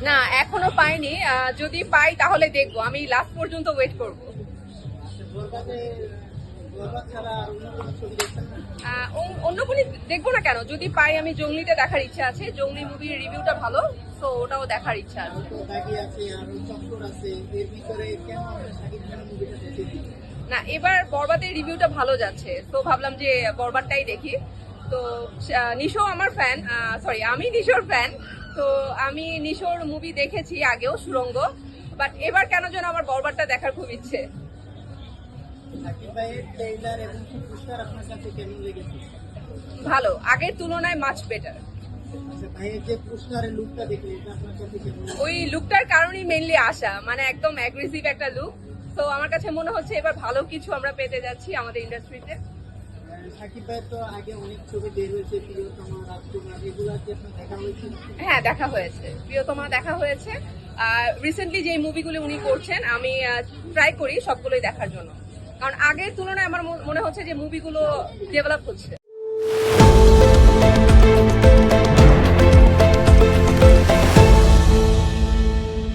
না এখনো পাইনি, যদি পাই তাহলে দেখবো, আমি লাস্ট পর্যন্ত ওয়েট করব। অন্য কোনো দেখবো না কেন, যদি পাই আমি জঙ্গলিটা দেখার ইচ্ছা আছে, জঙ্গলি মুভির রিভিউটা ভালো, তো ওটাও দেখার ইচ্ছা আছে। না এবার বরবাদের রিভিউটা ভালো যাচ্ছে, তো ভাবলাম যে বরবাদটাই দেখি। তো নিশো আমার ফ্যান, সরি আমি নিশোর ফ্যান। তো আমি নিশোর মুভি দেখেছি আগেও, সুড়ঙ্গ, বাট এবার কেন যেন আমার বরবাদটা দেখার খুব ইচ্ছে। ভালো, আগের তুলনায় মাচ বেটার। ওই লুকটার কারণেই মেইনলি আসা, মানে একদম অ্যাগ্রেসিভ একটা লুক। তো আমার কাছে মনে হচ্ছে এবার ভালো কিছু আমরা পেতে যাচ্ছি আমাদের ইন্ডাস্ট্রিতে। হ্যাঁ দেখা হয়েছে, প্রিয়তমা দেখা হয়েছে। রিসেন্টলি যে মুভিগুলো উনি করছেন আমি ট্রাই করি সবগুলোই দেখার জন্য, কারণ আগের তুলনায় আমার মনে হচ্ছে যে মুভিগুলো ডেভেলপ হচ্ছে।